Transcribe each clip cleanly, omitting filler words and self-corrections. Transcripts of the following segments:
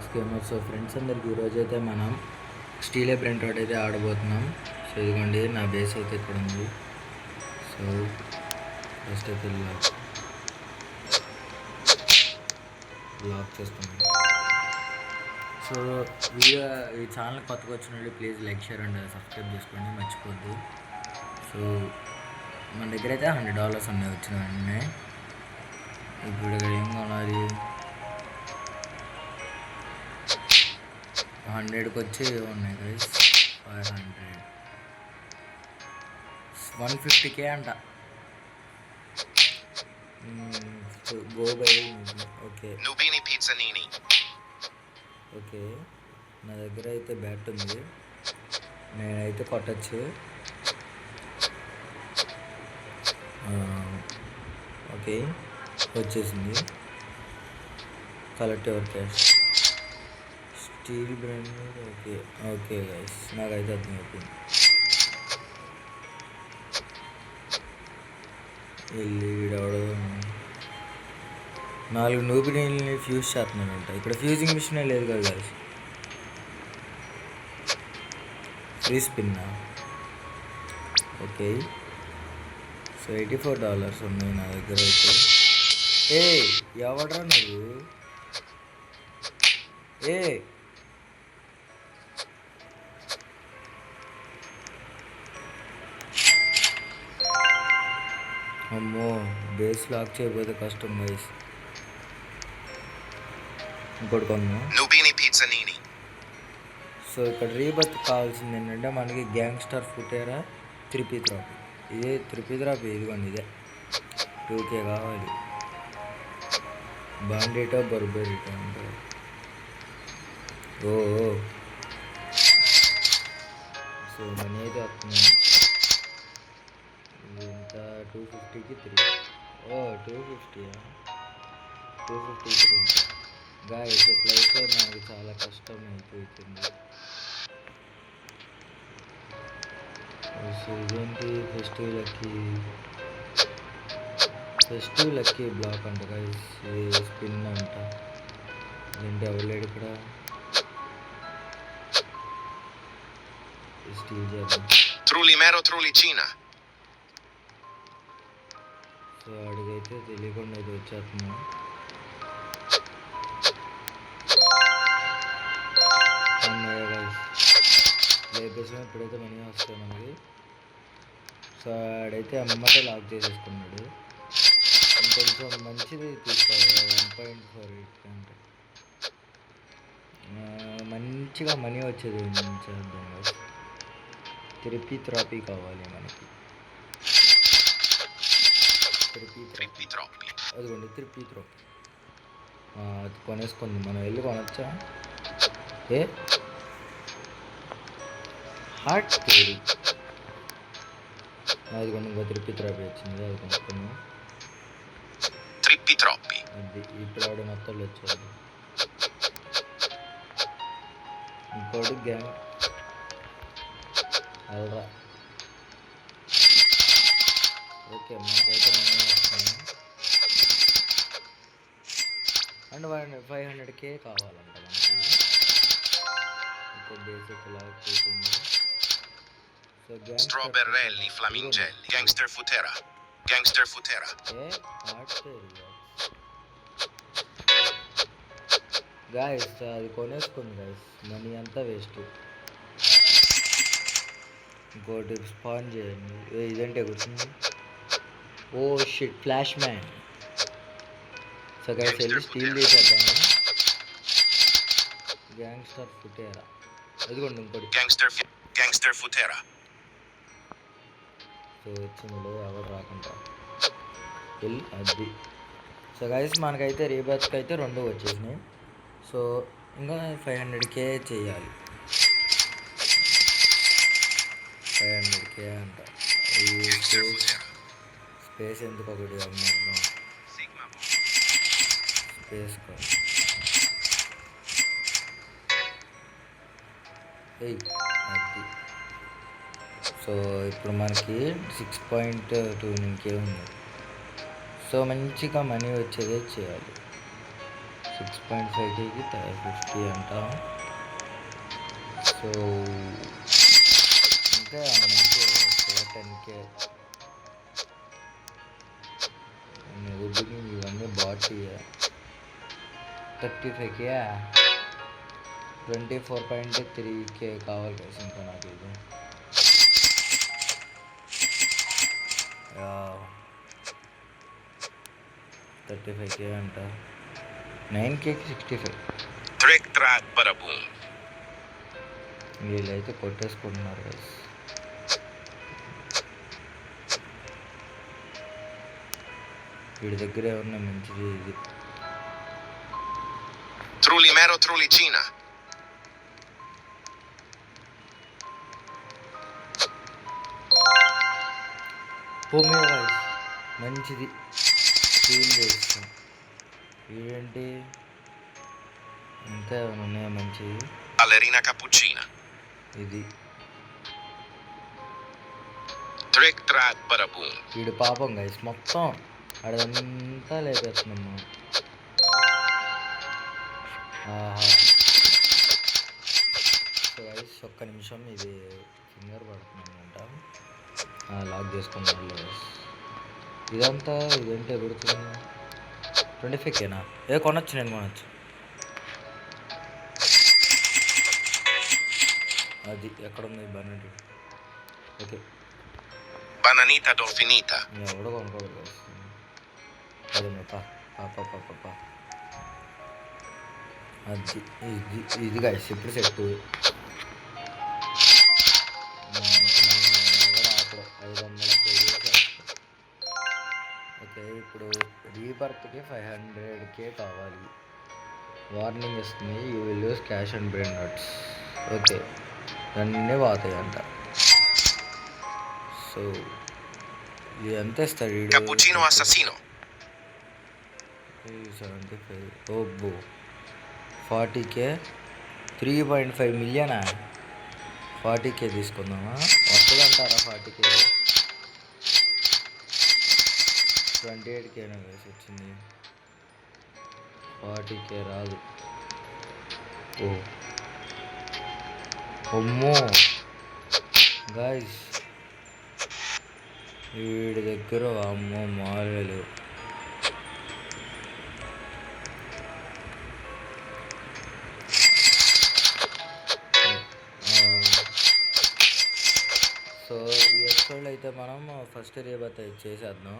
Box gamer. So friends అందరికి ఈరోజు అయితే మనం స్టీలే ప్రింట్ అవుట్ అయితే ఆడబోతున్నాం. సో ఇదిగోండి నా బేస్ అయితే ఇక్కడ ఉంది. సో ఫస్ట్ అయితే లాక్ చేస్తున్నాం. సో వీడియో ఈ ఛానల్ కొత్తగా వచ్చినట్టు please like share and subscribe చేసుకోండి, మర్చిపోద్దు. సో మన దగ్గర అయితే $100 ఉన్నాయి వచ్చినాయి. ఇప్పుడు ఏం కొనాలి? 100కి వచ్చి ఉన్నాయి గైస్. 500 150K అంట. Go by. ఓకే ఓకే, నా దగ్గర అయితే బ్యాట్ ఉంది, నేనైతే కొట్టచ్చు. ఓకే వచ్చేసింది. Collect your cash steel brand. Okay okay guys, నాకైతే అర్థమైపోయింది. వెళ్ళి వీడవడం 4 నూబినీల్ని ఫ్యూజ్ చేస్తున్నానంట. ఇక్కడ ఫ్యూజింగ్ మిషనే లేదు కదా గైస్. ఫ్రీ స్పిన్నా. ఓకే సో $84 ఉన్నాయి నా దగ్గర అయితే. ఎవడరా నువ్వు? అమ్మో, బేస్ లాక్ చేయకపోతే కష్టం గైస్. ఇంకోటి కొన్నా. సో ఇక్కడ రీబర్త్ కావాల్సింది ఏంటంటే మనకి గ్యాంగ్స్టర్ ఫుటేరా త్రిపీ త్రాపీ. ఇదే త్రిపీ త్రాపీ, ఇదిగోండి ఇదే 2K కావాలి. బాండేటో బర్బేరిటో అంటే సో మనీ అయితే వస్తుంది. ఇంత 250కి 3. 250 250 గాయస్. ఎట్లయితే నాకు చాలా కష్టం అయిపోతుంది. ఇదేంటి ఫెస్టివ్ లక్కీ బ్లాక్ అంట గైస్. స్పిన్ అంట. ఏంటి అవ్వలేడు ఇక్కడ. స్టీల్ చేద్దాం. సో అడిగైతే తెలియకుండా అయితే వచ్చేస్తున్నాం. లేపేసాం. ఇప్పుడైతే మనీ వస్తాయి మనకి. సో ఆడైతే అమ్మటే లాక్ చేసేసుకున్నాడు. ఇంకొంచెం మంచిది తీసుకోవాలి. 1.48 అంటే మంచిగా మనీ వచ్చేది చేద్దాం. త్రిపీ త్రాపీ కావాలి మనకి. అదిగోండి త్రిపీ త్రాపీ. అది కొనేసుకుంది. మనం వెళ్ళి కొనొచ్చా? హార్ట్ పేరు అది కొన్ని ఇంకో త్రిపీ త్రాపీ వచ్చింది, అది కొనుక్కున్నాం. అది ఇప్పుడు ఆడ మొత్తం వచ్చాడు. ఇంకోటి గ్యాంగ్ అల్రా. ఓకే మనకైతే మనీ వస్తున్నాయి. అండ్ 500K కావాలంట మనకి. బేసిక్ లాక్ చేసింది. So Strawberry Flamingelli Gangster Futera guys. అది కొనేసుకుంది గాయస్, మనీ అంతా వేస్ట్. ఇంకోటి స్పాన్ చేయండి. ఇదంటే కూర్చుంది. Shit, flash man. So guys వెళ్ళి స్టీల్ చేసేద్దాము. గ్యాంగ్స్టర్ ఫుటేరా. అదిగోండి ఇంకోటి Gangster Futera. సో వచ్చింది ఎవరు రాకుండా వెళ్ళి అది. సో గైస్ మనకైతే రీబర్త్కి అయితే 2 వచ్చేసినాయి. సో ఇంకా 500K చేయాలి. 500K అంట. స్పేస్ ఎందుకు ఒకటి అమ్మాం. స్పేస్ అది. సో ఇప్పుడు మనకి 6.2K ఉంది. సో మంచిగా మనీ వచ్చేదే చేయాలి. 6.5Kకి 50 అంట. సో ఇంకా మంచిగా 10K ఇవన్నీ బాట్ 35K 24.3K కావాలి కదా ఇంకా నాకు ఇది 35K అంట 9Kకి 65. Trick track bada boom. వీళ్ళైతే కొట్టేసుకుంటున్నారు గైస్. వీడి దగ్గర ఏమన్నా మంచిది ఇది Trulli mero trullicina. పొమ్మే గైస్ మంచిది ఫీల్ చేస్తాం. ఇదేంటి ఇంకా ఏమైనా ఉన్నాయా మంచిది? Ballerina cappuccina. ఇది Trick track bada boom. వీడు పాపం గైస్ మొత్తం అదంతా లేకేస్తున్నాము. సో గైస్ ఒక్క నిమిషం ఇది ఫింగర్ పడుతుందన్నమాట. లాక్ చేసుకున్నాను గైస్. ఇదంతా ఇదేంటి ఎగురుతుంది 25Kనా? కొనొచ్చు నేను కొనొచ్చు. అది ఎక్కడుంది బనానా? Okay Bananita dolfinita. ఎవడో కొనుక్కోడు గైస్. అది పాప అది ఇది గైస్ ఇప్పుడు సెట్. 500 ఓకే ఇప్పుడు రీబర్త్కి 500K కావాలి. వార్నింగ్ ఇస్తుంది you will use cash and brain nuts. Okay అన్నీ పోతాయి అంట. సో ఇది ఎంత ఇస్తాడు వీడు? Cappuccino assassino. 75 ఓబ్బో 40K 3.5 మిలియనా? 40K తీసుకుందామా? వస్తుందంటారా 40K? 28K వేసి వచ్చింది. 40K రాదు. అమ్మో గాయస్ వీడి దగ్గర అమ్మో మారేలు. సో ఈ ఎపిసోడ్లో అయితే మనం ఫస్ట్ రీబర్త్ చేసేద్దాం.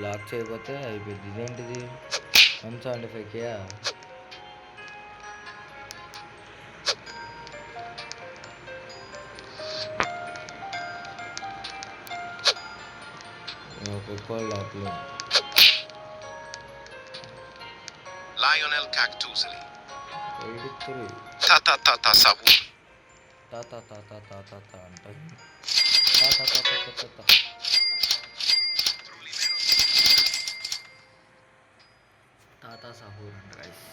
లాక్ చేయకపోతే అయిపోయింది. ఇదేంటిది 175K? లోపల Lionel Cactusli. 83 Ta sabur. తాత అంటే తాత సహూర్ అంట గైస్.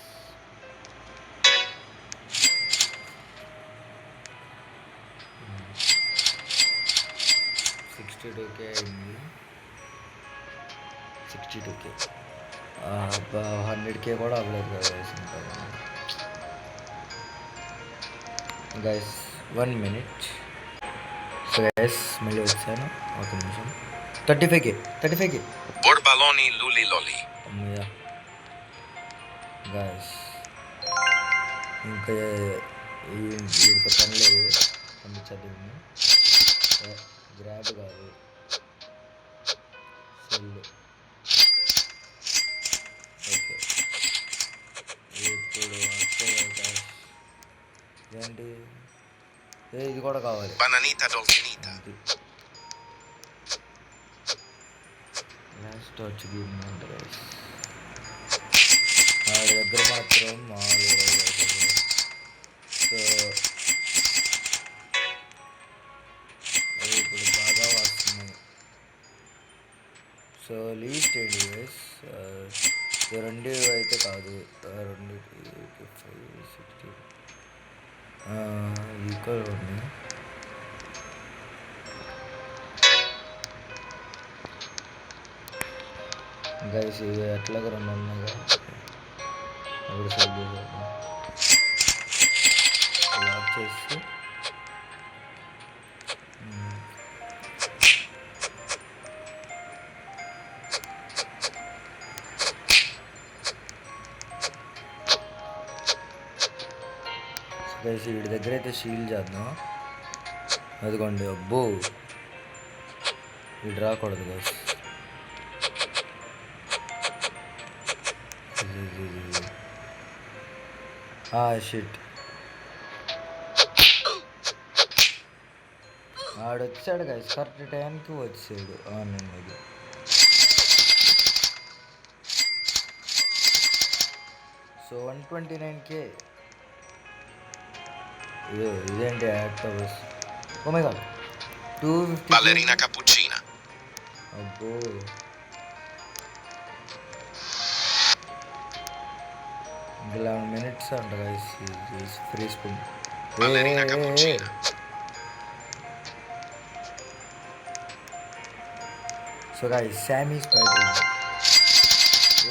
62K అయింది. 62K 100K కూడా అవ్వలేదు కదా గైస్. ఇంకా గైస్ 1 minute. సో గైస్ మళ్ళీ వచ్చాను ఒక నిమిషం. 35K Borbaloni luli loli. అమ్మయ్య గైస్ ఇంకా వీడికి పని లేదు. పంపించద్దు గ్రాబ్ కాదు సెల్. ఓకే ఇప్పుడు ఏంటి ఇది కూడా కావాలి. Bananita dolfinita. లాస్ట్ వచ్చి ఉంటుంది వాడి దగ్గర మాత్రం మామూలు. సో ఇప్పుడు బాగా వస్తున్నాయి. సో లీస్ట్ ఏంటి గైస్? రెండు అయితే కాదు, 2 60 ఈక్వల్ ఉన్నాయి. గైస్ ఇవి ఎట్లాగో 2 ఉన్నాయిగా, అప్పుడు సేవ్ చేసేద్దాం. లాక్ చేసి గైస్ వీడి దగ్గర అయితే షీల్డ్ చేద్దాం. అదిగోండి, అబ్బో వీడు రాకూడదు గైస్. షిట్, ఆడొచ్చాడు గైస్, కరెక్ట్ టైంకి వచ్చాడు. నేను ఇది సో 129K. ఇదేంటి actors? Oh my God, 250. Ballerina cappuccina. అబ్బో, ఇంకా 11 minutes అంట guys free spin. Ballerina cappuccina. So guys శామీ స్పైడర్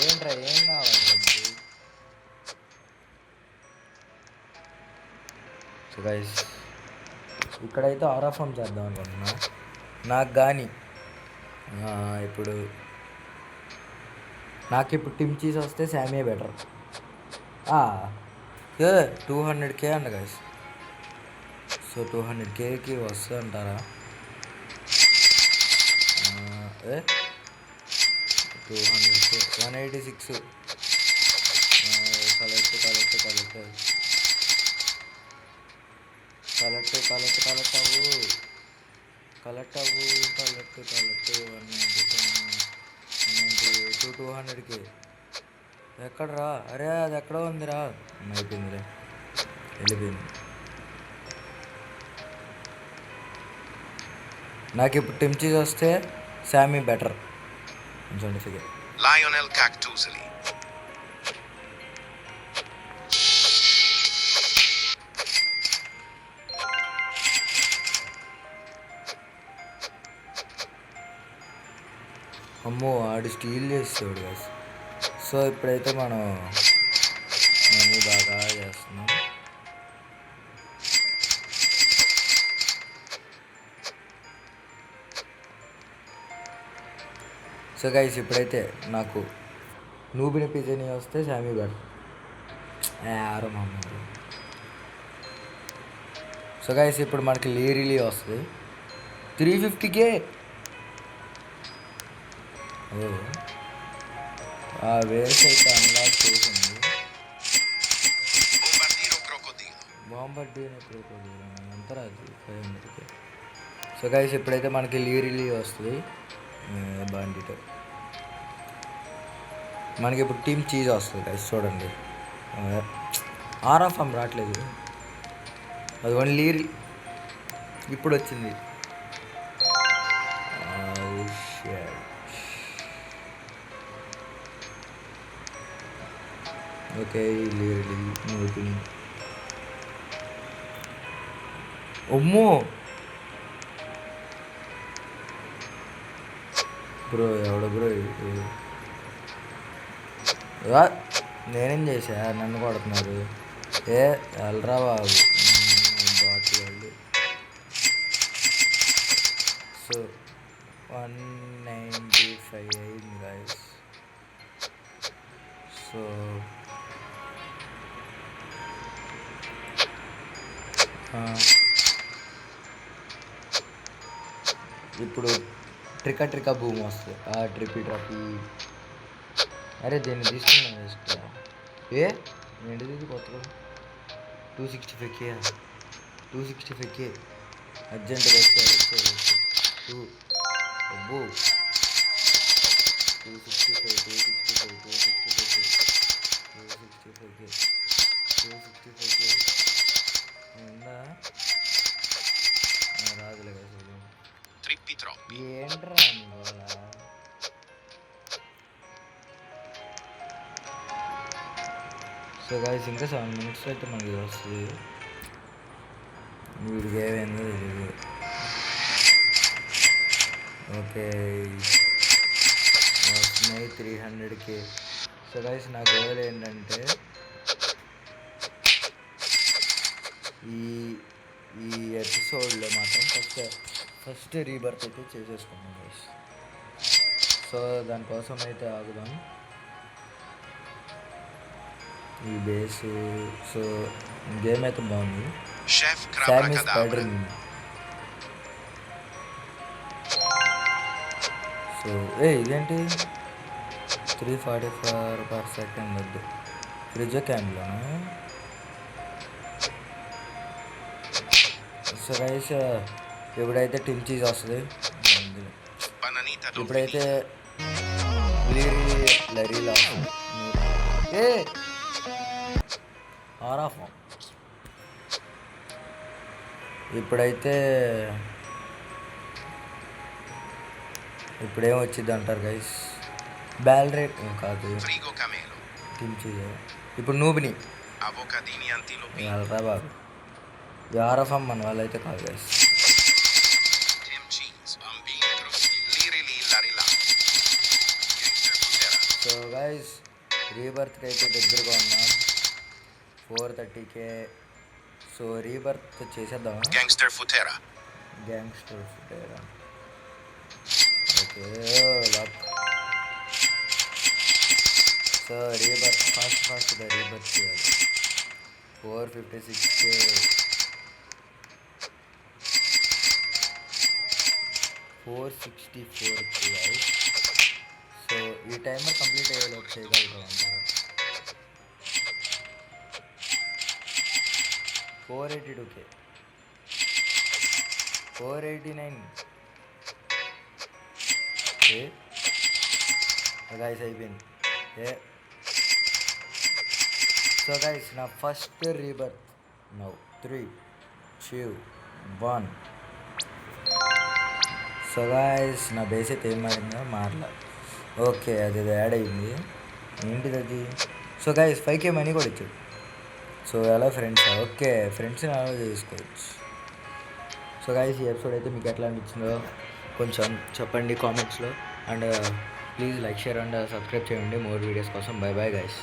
ఏంట్రా, ఏం కావాలి? సో గైస్ ఇక్కడైతే ఆరాఫామ్ చేద్దాం అనుకుంటున్నా. నాకు కానీ ఇప్పుడు టిమ్ చీజ్ వస్తే శామీ బెటర్. 200K అంట గైస్. సో 200Kకి వస్తుంది అంటారా? 200K 186. Collect 200K. ఎక్కడరా? అరే అది ఎక్కడో ఉందిరా. అయిపోయిందిరా, వెళ్ళిపోయింది. నాకు ఇప్పుడు టిమ్ చీజ్ వస్తే శామీ బెటర్. చూడండి ఫిగర్. Lionel Cactuselli. అమ్మో, ఆడు స్టీల్ చేస్తాడు కదా. సో ఇప్పుడైతే మనం మనీ బాగా చేస్తున్నాం. సో గైస్ ఇప్పుడైతే నాకు నూబిని పిజ్జని వస్తే శామీ బెటర్. ఆరో మామూలు. సో గైస్ ఇప్పుడు మనకి లీరిలీ వస్తుంది 350K. ఆ వేస్ అయితే అన్లాక్ చేసింది. బాంబర్డీనో క్రోకోడీలో ఎంత రాదు 500K. సో గైస్ ఇప్పుడైతే మనకి లీరిలీ వస్తుంది బాండిటో. మనకి ఇప్పుడు టీమ్ చీజ్ వస్తుంది గైస్. చూడండి, ఆరాఫామ్ రావట్లేదు, అది ఓన్లీ ఇప్పుడు వచ్చింది. ఓకే, లీరిలీ. అమ్మో బ్రో, ఎవడో బ్రో, నేనేం చేశా? నన్ను కొడుతున్నారు. వెళ్ళరా బాబు, బాట్ వాళ్ళు. సో 195 అయింది గైస్. సో ఇప్పుడు ట్రికా భూమి వస్తుంది. ట్రిప్పీ. అరే దీన్ని తీసుకున్నాను వేసుకో. ఏంటిది కొత్తగా 265K. 265K అర్జెంటుగా వచ్చాడు. అబ్బో 265K ఉందా? రాదులే కదా. Trippi troppi. ఏంట్రా ఇవాళ? సో గైస్ ఇంకా 7 minutes అయితే మనకి వస్తుంది. వీడికి ఏమైందో తెలియదు. Okay, my 300K. So guys నా గోల్ ఏంటంటే ఈ ఈ ఎపిసోడ్లో మాత్రం ఫస్ట్ రీబర్త్ అయితే చేసేసుకున్నాం గైస్. సో దానికోసం అయితే ఆగుదాం. ఈ బేసు సో గేమ్ అయితే బాగుంది. Chef శామీ Crabra స్పైడర్ Cadabra. సో ఇదేంటి 344/second వద్దు ఫ్రిడ్జ్ క్యామ్లోనా. సో గైస్ ఎప్పుడైతే టిమ్ చీజ్ వస్తుంది Bananita ఇప్పుడైతే Dovinini. లరీలా ఆరాఫ్ ఇప్పుడేం వచ్చింది అంటారు గైస్. బ్యాల్ రేట్ కాదు Frigo Camelo. Tim cheese. ఇప్పుడు నూబిని Avocadini Antilopi. వెళ్ళరా బాబు. ఆరాఫ్ మన వాళ్ళైతే కాదు guys. Tim Cheese. Bambini Crusti. Lirili Larila. Gangster Putera. So guys రీబర్త్కి అయితే దగ్గరగా ఉన్నాం. 430K. సో రీబర్త్ చేసేద్దాం. Gangster Futera. Gangster Futera. Okay luck. So rebirth ఫాస్ట్గా రీబర్త్ చేయాలి. 456K. 464K guys. సో ఈ టైమర్ కంప్లీట్ అయ్యేలోపు చేయగలుగుతాం అంటారా? 482K. 489. గైస్ అయిపోయింది. సో గైస్ నా first rebirth now 3, 2, 1. So guys నా బేస్ అయితే ఏం మారిందో మారలా. ఓకే అది యాడ్ అయింది. ఏంటిది అది? సో గైస్ 5K మనీ కూడా ఇచ్చాడు. సో ఎలా ఫ్రెండ్స్? ఓకే ఫ్రెండ్స్ని అలా చేసుకోవచ్చు. సో గైస్ ఈ ఎపిసోడ్ అయితే మీకు ఎట్లా అనిపించిందో కొంచెం చెప్పండి కామెంట్స్లో. And please like share and subscribe చేయండి మోర్ వీడియోస్ కోసం. By bye guys.